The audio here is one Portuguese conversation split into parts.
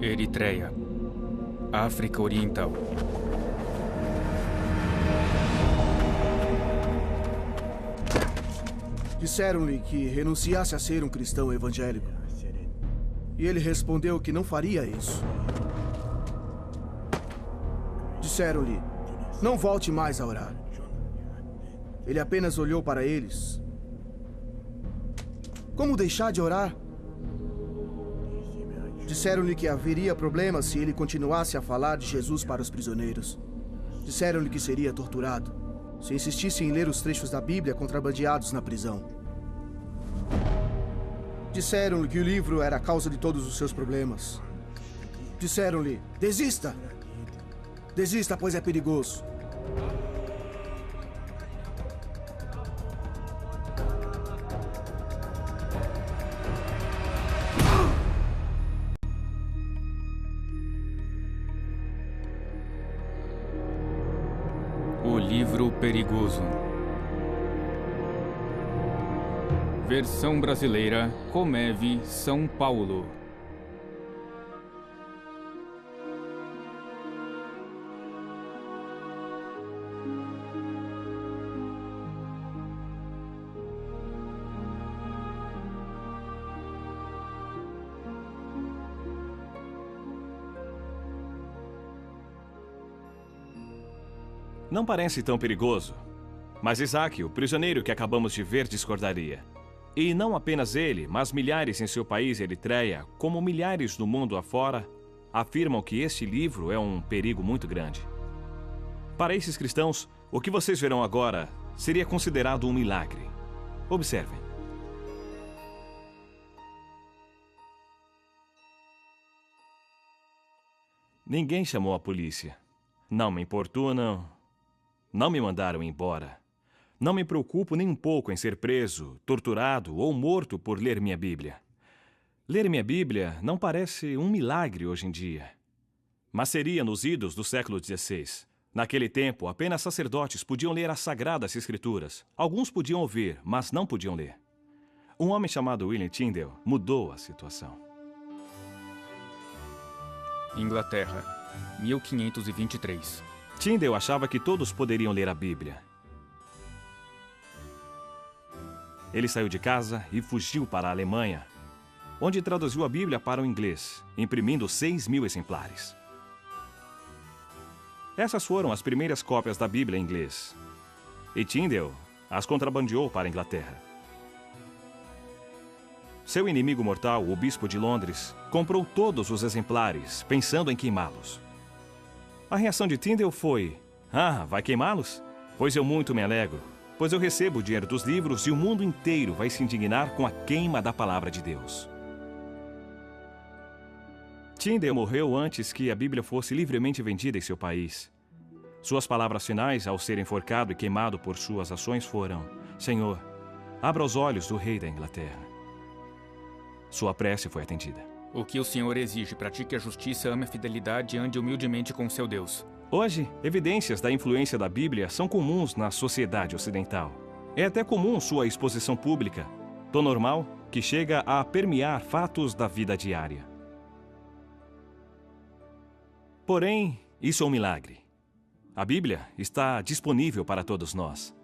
Eritreia, África Oriental. Disseram-lhe que renunciasse a ser um cristão evangélico. E ele respondeu que não faria isso. Disseram-lhe, não volte mais a orar. Ele apenas olhou para eles. Como deixar de orar? Disseram-lhe que haveria problema se ele continuasse a falar de Jesus para os prisioneiros. Disseram-lhe que seria torturado se insistisse em ler os trechos da Bíblia contrabandeados na prisão. Disseram-lhe que o livro era a causa de todos os seus problemas. Disseram-lhe, desista! Desista, pois é perigoso. O livro perigoso. Versão brasileira, Comeve, São Paulo. Não parece tão perigoso, mas Isaac, o prisioneiro que acabamos de ver, discordaria. E não apenas ele, mas milhares em seu país, Eritreia, como milhares no mundo afora, afirmam que este livro é um perigo muito grande. Para esses cristãos, o que vocês verão agora seria considerado um milagre. Observem. Ninguém chamou a polícia. Não me importunam. Não me mandaram embora. Não me preocupo nem um pouco em ser preso, torturado ou morto por ler minha Bíblia. Ler minha Bíblia não parece um milagre hoje em dia. Mas seria nos idos do século XVI. Naquele tempo, apenas sacerdotes podiam ler as Sagradas Escrituras. Alguns podiam ouvir, mas não podiam ler. Um homem chamado William Tyndale mudou a situação. Inglaterra, 1523. Tyndale achava que todos poderiam ler a Bíblia. Ele saiu de casa e fugiu para a Alemanha, onde traduziu a Bíblia para o inglês, imprimindo 6.000 exemplares. Essas foram as primeiras cópias da Bíblia em inglês. E Tyndale as contrabandeou para a Inglaterra. Seu inimigo mortal, o bispo de Londres, comprou todos os exemplares, pensando em queimá-los. A reação de Tyndale foi: "Ah, vai queimá-los? Pois eu muito me alegro, pois eu recebo o dinheiro dos livros e o mundo inteiro vai se indignar com a queima da palavra de Deus." Tyndale morreu antes que a Bíblia fosse livremente vendida em seu país. Suas palavras finais, ao ser enforcado e queimado por suas ações, foram: "Senhor, abra os olhos do rei da Inglaterra." Sua prece foi atendida. O que o Senhor exige? Pratique a justiça, ame a fidelidade e ande humildemente com seu Deus. Hoje, evidências da influência da Bíblia são comuns na sociedade ocidental. É até comum sua exposição pública, tão normal que chega a permear fatos da vida diária. Porém, isso é um milagre. A Bíblia está disponível para todos nós.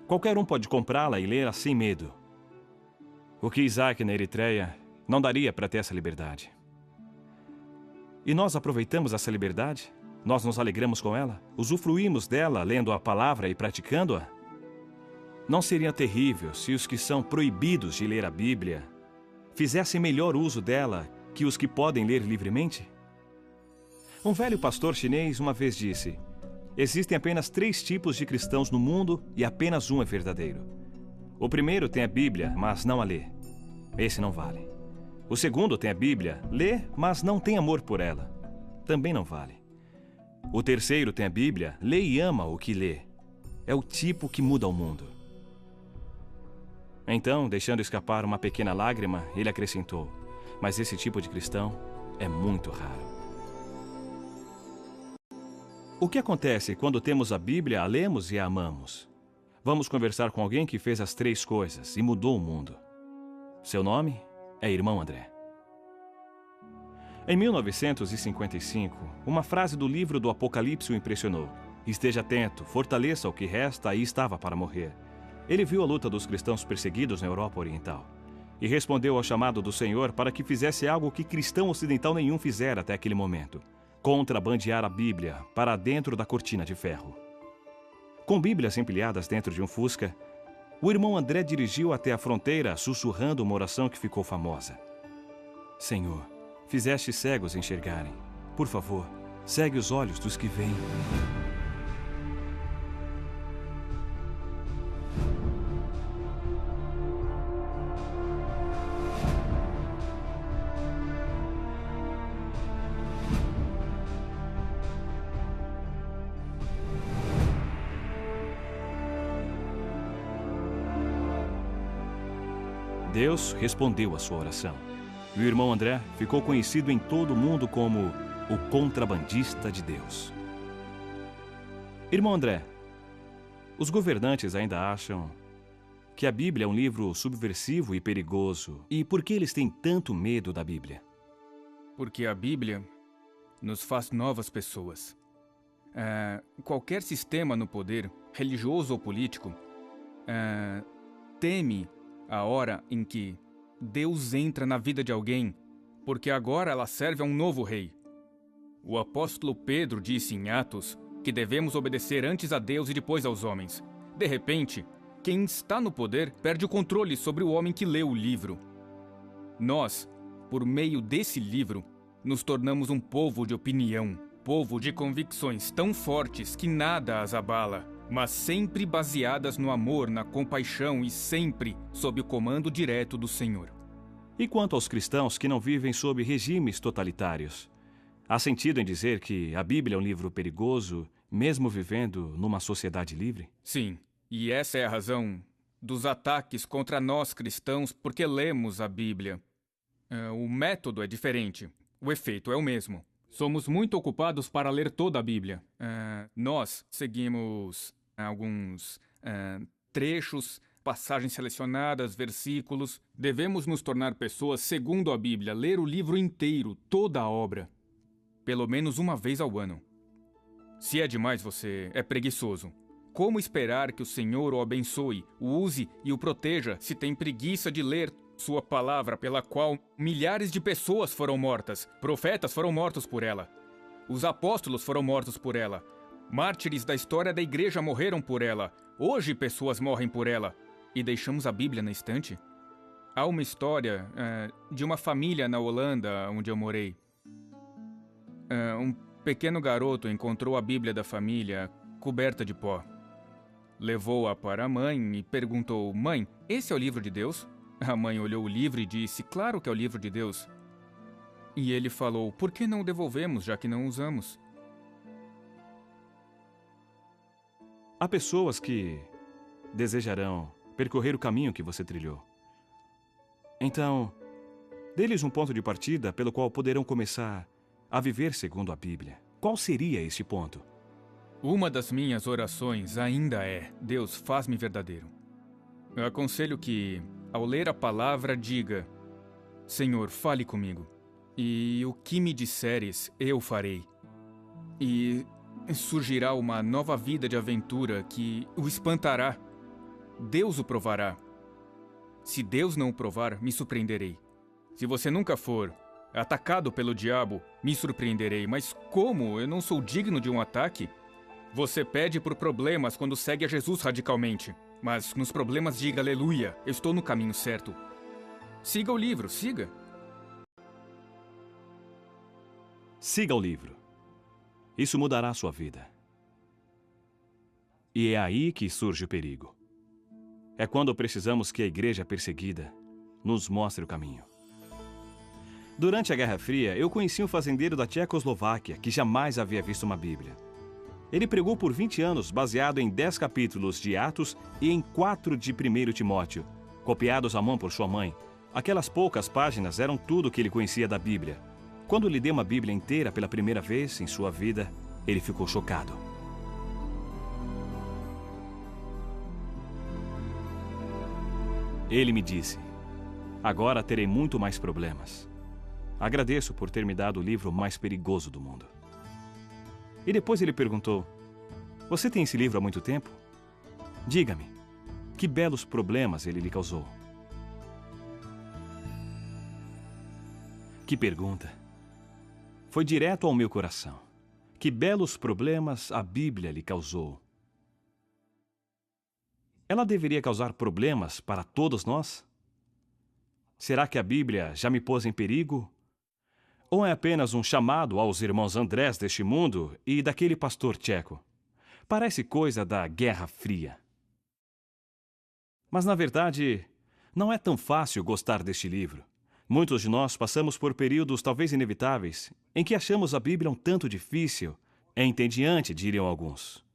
Qualquer um pode comprá-la e lê-la sem medo. O que Isaac na Eritreia não daria para ter essa liberdade. E nós aproveitamos essa liberdade? Nós nos alegramos com ela? Usufruímos dela lendo a palavra e praticando-a? Não seria terrível se os que são proibidos de ler a Bíblia fizessem melhor uso dela que os que podem ler livremente? Um velho pastor chinês uma vez disse: "Existem apenas 3 tipos de cristãos no mundo e apenas um é verdadeiro. O primeiro tem a Bíblia, mas não a lê. Esse não vale. O segundo tem a Bíblia, lê, mas não tem amor por ela. Também não vale. O terceiro tem a Bíblia, lê e ama o que lê. É o tipo que muda o mundo." Então, deixando escapar uma pequena lágrima, ele acrescentou: "Mas esse tipo de cristão é muito raro." O que acontece quando temos a Bíblia, a lemos e a amamos? Vamos conversar com alguém que fez as 3 coisas e mudou o mundo. Seu nome é Irmão André. Em 1955, uma frase do livro do Apocalipse o impressionou. Esteja atento, fortaleça o que resta, aí estava para morrer. Ele viu a luta dos cristãos perseguidos na Europa Oriental e respondeu ao chamado do Senhor para que fizesse algo que cristão ocidental nenhum fizera até aquele momento: contrabandear a Bíblia para dentro da cortina de ferro. Com Bíblias empilhadas dentro de um Fusca, o irmão André dirigiu até a fronteira, sussurrando uma oração que ficou famosa. Senhor, fizeste cegos enxergarem. Por favor, segue os olhos dos que veem. Deus respondeu à sua oração. E o irmão André ficou conhecido em todo o mundo como o contrabandista de Deus. Irmão André, os governantes ainda acham que a Bíblia é um livro subversivo e perigoso. E por que eles têm tanto medo da Bíblia? Porque a Bíblia nos faz novas pessoas. Qualquer sistema no poder, religioso ou político, teme a hora em que Deus entra na vida de alguém, porque agora ela serve a um novo rei. O apóstolo Pedro disse em Atos que devemos obedecer antes a Deus e depois aos homens. De repente, quem está no poder perde o controle sobre o homem que lê o livro. Nós, por meio desse livro, nos tornamos um povo de opinião, povo de convicções tão fortes que nada as abala, mas sempre baseadas no amor, na compaixão e sempre sob o comando direto do Senhor. E quanto aos cristãos que não vivem sob regimes totalitários? Há sentido em dizer que a Bíblia é um livro perigoso, mesmo vivendo numa sociedade livre? Sim, e essa é a razão dos ataques contra nós cristãos porque lemos a Bíblia. O método é diferente, o efeito é o mesmo. Somos muito ocupados para ler toda a Bíblia. Nós seguimos alguns trechos, passagens selecionadas, versículos. Devemos nos tornar pessoas segundo a Bíblia, ler o livro inteiro, toda a obra, pelo menos uma vez ao ano. Se é demais, você é preguiçoso. Como esperar que o Senhor o abençoe, o use e o proteja se tem preguiça de ler sua palavra, pela qual milhares de pessoas foram mortas, profetas foram mortos por ela, os apóstolos foram mortos por ela, mártires da história da igreja morreram por ela, hoje pessoas morrem por ela, e deixamos a Bíblia na estante? Há uma história de uma família na Holanda, onde eu morei. Um pequeno garoto encontrou a Bíblia da família coberta de pó. Levou-a para a mãe e perguntou: "Mãe, esse é o livro de Deus?" A mãe olhou o livro e disse: "Claro que é o livro de Deus." E ele falou: "Por que não o devolvemos, já que não usamos?" Há pessoas que desejarão percorrer o caminho que você trilhou. Então, dê-lhes um ponto de partida pelo qual poderão começar a viver segundo a Bíblia. Qual seria esse ponto? Uma das minhas orações ainda é: Deus, faz-me verdadeiro. Eu aconselho que, ao ler a palavra, diga: Senhor, fale comigo, e o que me disseres, eu farei. E surgirá uma nova vida de aventura que o espantará. Deus o provará. Se Deus não o provar, me surpreenderei. Se você nunca for atacado pelo diabo, me surpreenderei. Mas como? Eu não sou digno de um ataque? Você pede por problemas quando segue a Jesus radicalmente. Mas nos problemas diga aleluia, eu estou no caminho certo. Siga o livro, siga. Siga o livro. Isso mudará a sua vida. E é aí que surge o perigo. É quando precisamos que a igreja perseguida nos mostre o caminho. Durante a Guerra Fria, eu conheci um fazendeiro da Tchecoslováquia que jamais havia visto uma Bíblia. Ele pregou por 20 anos baseado em 10 capítulos de Atos e em 4 de 1 Timóteo, copiados à mão por sua mãe. Aquelas poucas páginas eram tudo o que ele conhecia da Bíblia. Quando lhe dei uma Bíblia inteira pela primeira vez em sua vida, ele ficou chocado. Ele me disse: agora terei muito mais problemas. Agradeço por ter me dado o livro mais perigoso do mundo. E depois ele perguntou: você tem esse livro há muito tempo? Diga-me, que belos problemas ele lhe causou. Que pergunta! Foi direto ao meu coração. Que belos problemas a Bíblia lhe causou. Ela deveria causar problemas para todos nós? Será que a Bíblia já me pôs em perigo? Ou é apenas um chamado aos irmãos Andrés deste mundo e daquele pastor tcheco? Parece coisa da Guerra Fria. Mas, na verdade, não é tão fácil gostar deste livro. Muitos de nós passamos por períodos talvez inevitáveis em que achamos a Bíblia um tanto difícil, entediante, diriam alguns.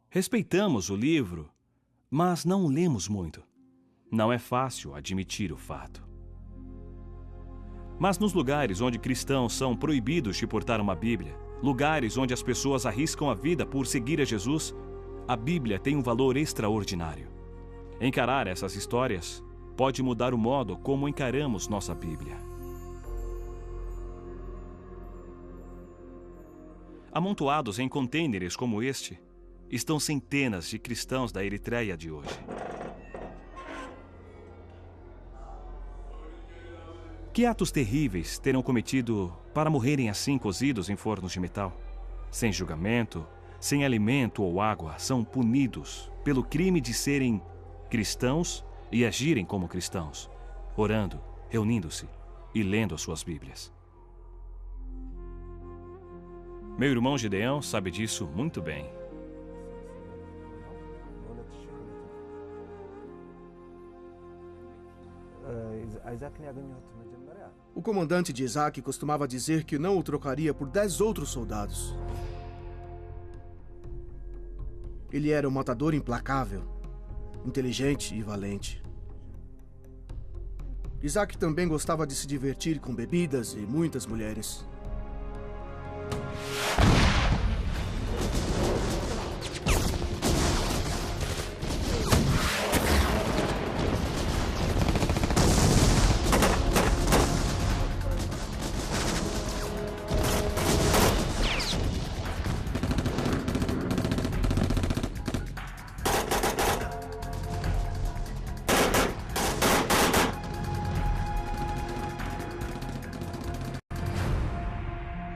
Respeitamos o livro, mas não o lemos muito. Não é fácil admitir o fato. Mas nos lugares onde cristãos são proibidos de portar uma Bíblia, lugares onde as pessoas arriscam a vida por seguir a Jesus, a Bíblia tem um valor extraordinário. Encarar essas histórias pode mudar o modo como encaramos nossa Bíblia. Amontoados em contêineres como este, estão centenas de cristãos da Eritreia de hoje. Que atos terríveis terão cometido para morrerem assim cozidos em fornos de metal? Sem julgamento, sem alimento ou água, são punidos pelo crime de serem cristãos e agirem como cristãos, orando, reunindo-se e lendo as suas Bíblias. Meu irmão Gideão sabe disso muito bem. O comandante de Isaac costumava dizer que não o trocaria por 10 outros soldados. Ele era um matador implacável, inteligente e valente. Isaac também gostava de se divertir com bebidas e muitas mulheres.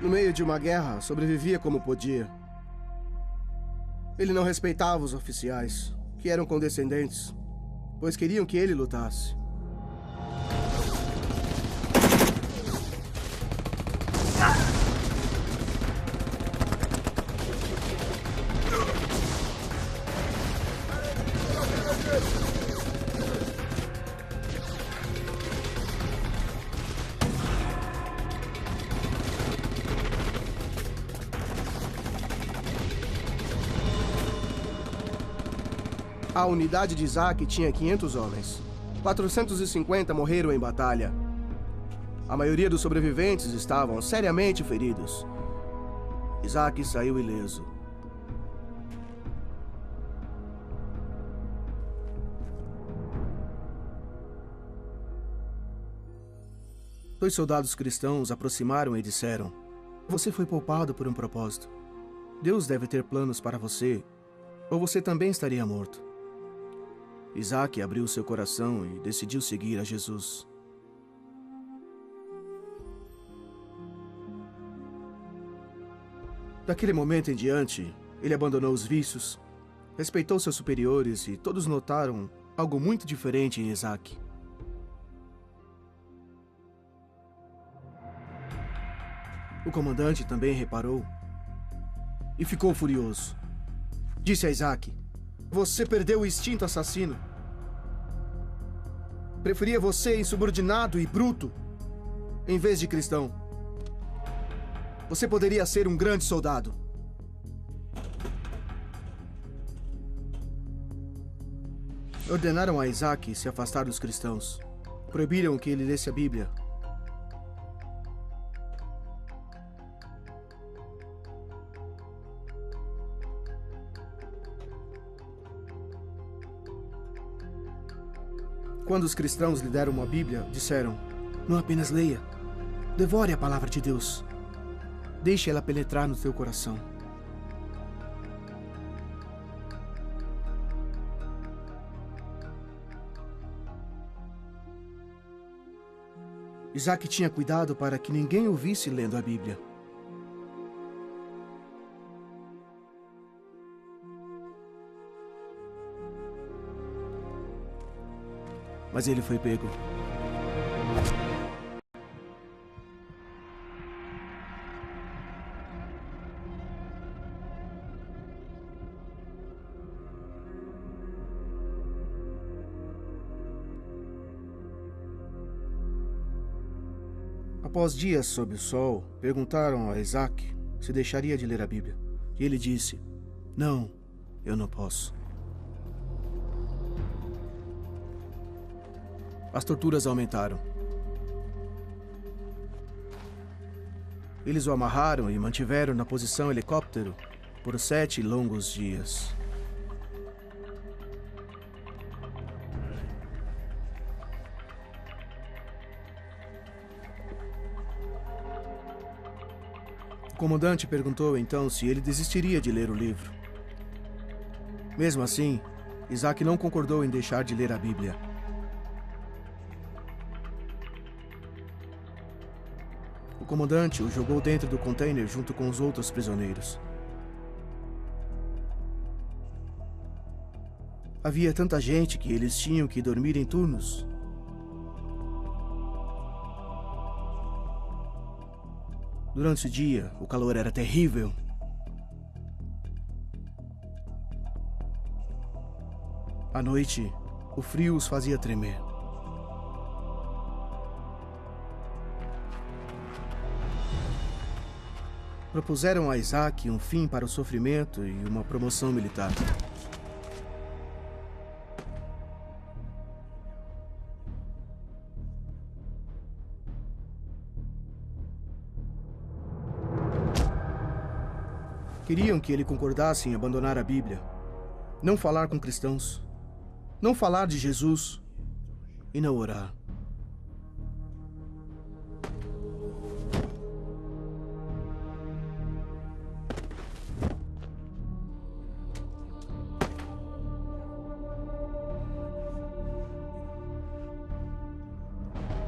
No meio de uma guerra, sobrevivia como podia. Ele não respeitava os oficiais, que eram condescendentes, pois queriam que ele lutasse. A unidade de Isaac tinha 500 homens. 450 morreram em batalha. A maioria dos sobreviventes estavam seriamente feridos. Isaac saiu ileso. Dois soldados cristãos aproximaram e disseram: "Você foi poupado por um propósito. Deus deve ter planos para você, ou você também estaria morto." Isaac abriu seu coração e decidiu seguir a Jesus. Daquele momento em diante, ele abandonou os vícios, respeitou seus superiores e todos notaram algo muito diferente em Isaac. O comandante também reparou e ficou furioso. Disse a Isaac: "Você perdeu o instinto assassino. Preferia você insubordinado e bruto, em vez de cristão. Você poderia ser um grande soldado." Ordenaram a Isaac se afastar dos cristãos. Proibiram que ele lesse a Bíblia. Quando os cristãos lhe deram uma Bíblia, disseram: "Não apenas leia, Devore a palavra de Deus. Deixe ela penetrar no teu coração. Isaac tinha cuidado para que ninguém o visse lendo a Bíblia. Mas ele foi pego. Após dias sob o sol, perguntaram a Isaac se deixaria de ler a Bíblia. E ele disse: "Não, eu não posso." As torturas aumentaram. Eles o amarraram e mantiveram na posição helicóptero por 7 longos dias. O comandante perguntou então se ele desistiria de ler o livro. Mesmo assim, Isaac não concordou em deixar de ler a Bíblia. O comandante o jogou dentro do container junto com os outros prisioneiros. Havia tanta gente que eles tinham que dormir em turnos. Durante o dia, o calor era terrível. À noite, o frio os fazia tremer. Propuseram a Isaac um fim para o sofrimento e uma promoção militar. Queriam que ele concordasse em abandonar a Bíblia, não falar com cristãos, não falar de Jesus e não orar.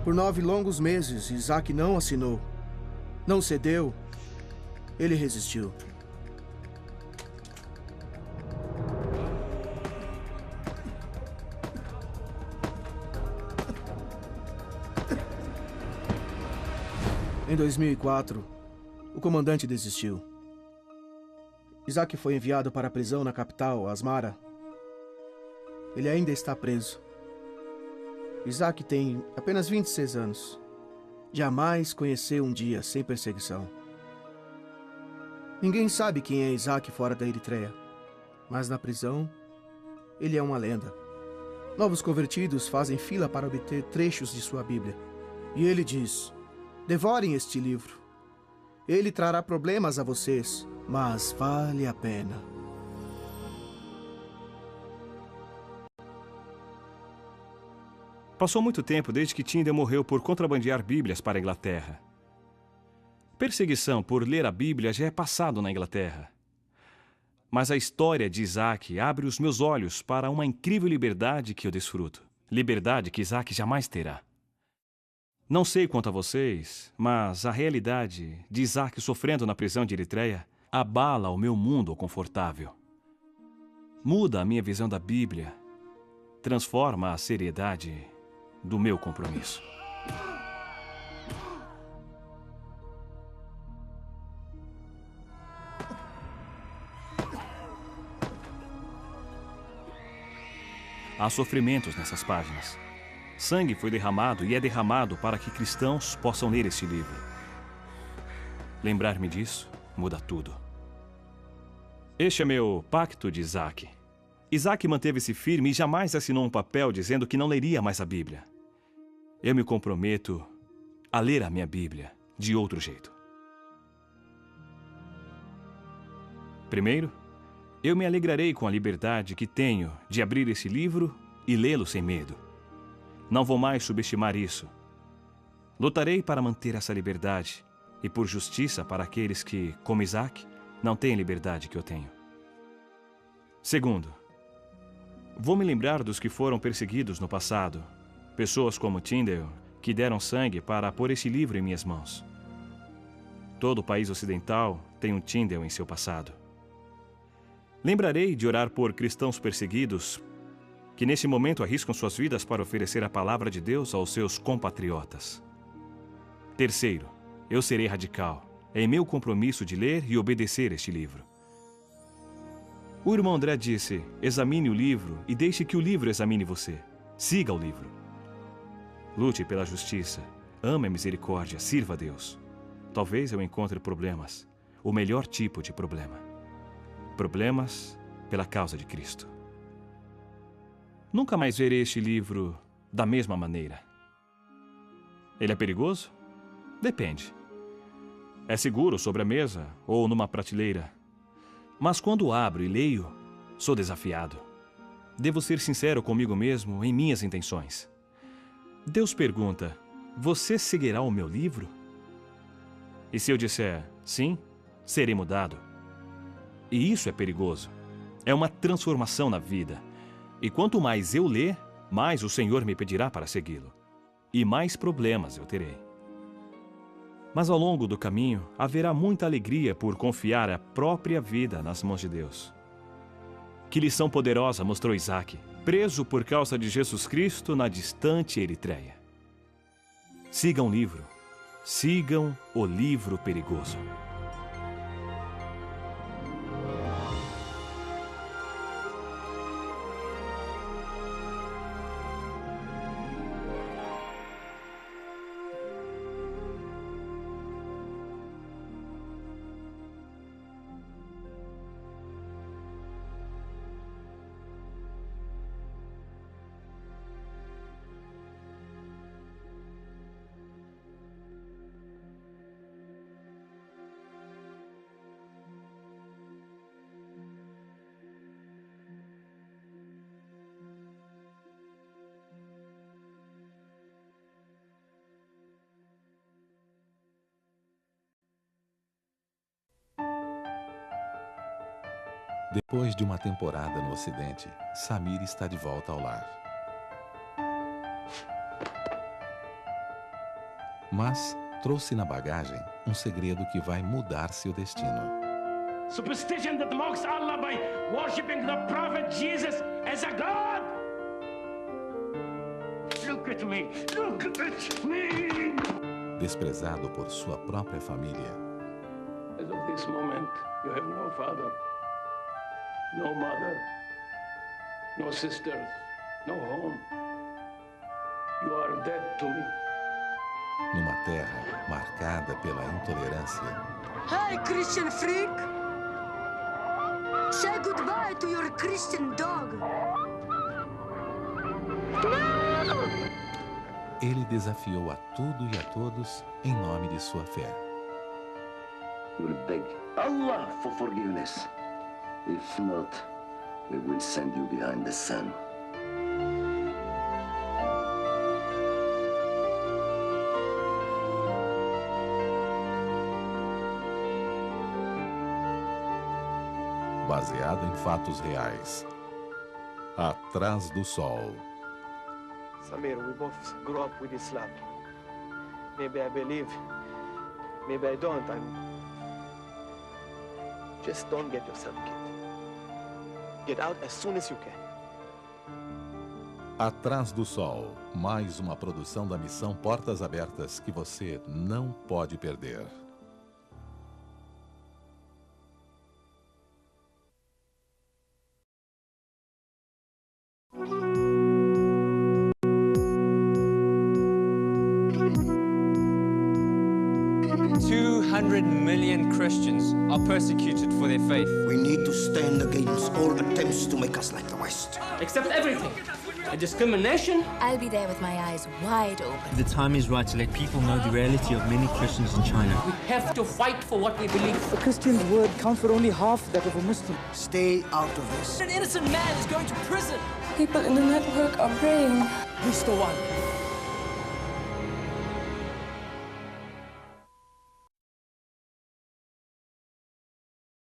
Por 9 longos meses, Isaac não assinou, não cedeu, ele resistiu. Em 2004, o comandante desistiu. Isaac foi enviado para a prisão na capital, Asmara. Ele ainda está preso. Isaac tem apenas 26 anos. Jamais conheceu um dia sem perseguição. Ninguém sabe quem é Isaac fora da Eritreia, mas na prisão, ele é uma lenda. Novos convertidos fazem fila para obter trechos de sua Bíblia. E ele diz: "Devorem este livro. Ele trará problemas a vocês, mas vale a pena." Passou muito tempo desde que Tyndale morreu por contrabandear Bíblias para a Inglaterra. Perseguição por ler a Bíblia já é passado na Inglaterra. Mas a história de Isaac abre os meus olhos para uma incrível liberdade que eu desfruto. Liberdade que Isaac jamais terá. Não sei quanto a vocês, mas a realidade de Isaac sofrendo na prisão de Eritreia abala o meu mundo confortável. Muda a minha visão da Bíblia, transforma a seriedade do meu compromisso. Há sofrimentos nessas páginas. Sangue foi derramado e é derramado para que cristãos possam ler este livro. Lembrar-me disso muda tudo. Este é meu pacto de Isaac. Isaac manteve-se firme e jamais assinou um papel dizendo que não leria mais a Bíblia. Eu me comprometo a ler a minha Bíblia de outro jeito. Primeiro, eu me alegrarei com a liberdade que tenho de abrir esse livro e lê-lo sem medo. Não vou mais subestimar isso. Lutarei para manter essa liberdade e por justiça para aqueles que, como Isaac, não têm a liberdade que eu tenho. Segundo, vou me lembrar dos que foram perseguidos no passado, pessoas como Tyndale, que deram sangue para pôr esse livro em minhas mãos. Todo o país ocidental tem um Tyndale em seu passado. Lembrarei de orar por cristãos perseguidos que nesse momento arriscam suas vidas para oferecer a palavra de Deus aos seus compatriotas. Terceiro, eu serei radical. É meu compromisso de ler e obedecer este livro. O irmão André disse, examine o livro e deixe que o livro examine você. Siga o livro. Lute pela justiça, ame a misericórdia, sirva a Deus. Talvez eu encontre problemas, o melhor tipo de problema. Problemas pela causa de Cristo. Nunca mais verei este livro da mesma maneira. Ele é perigoso? Depende. É seguro sobre a mesa ou numa prateleira. Mas quando abro e leio, sou desafiado. Devo ser sincero comigo mesmo em minhas intenções. Deus pergunta, você seguirá o meu livro? E se eu disser sim, serei mudado. E isso é perigoso. É uma transformação na vida. E quanto mais eu ler, mais o Senhor me pedirá para segui-lo. E mais problemas eu terei. Mas ao longo do caminho, haverá muita alegria por confiar a própria vida nas mãos de Deus. Que lição poderosa mostrou Isaac, preso por causa de Jesus Cristo na distante Eritreia. Sigam o livro. Sigam o livro perigoso. Depois de uma temporada no Ocidente, Samir está de volta ao lar. Mas trouxe na bagagem um segredo que vai mudar seu destino. Superstition that mocks Allah by worshipping the Prophet Jesus as a God. Look at me. Look at me. Desprezado por sua própria família. As of this moment, you have no father, no mother, no sisters, no home. You are dead to me. Numa terra marcada pela intolerância. Hey, Christian freak! Say goodbye to your Christian dog. Ele desafiou a tudo e a todos em nome de sua fé. You will beg Allah for forgiveness. If not, we will send you behind the sun. Baseado em fatos reais. Atrás do Sol. Samir, we both grew up with Islam. Maybe I believe, maybe I don't. Just don't get yourself killed. Get out as soon as you can. Atrás do Sol, mais uma produção da missão Portas Abertas que você não pode perder. Million Christians are persecuted for their faith. We need to stand against all attempts to make us like the West. Accept everything. A discrimination. I'll be there with my eyes wide open. The time is right to let people know the reality of many Christians in China. We have to fight for what we believe. A Christian's word counts for only half that of a Muslim. Stay out of this. An innocent man is going to prison. People in the network are praying. He's the one.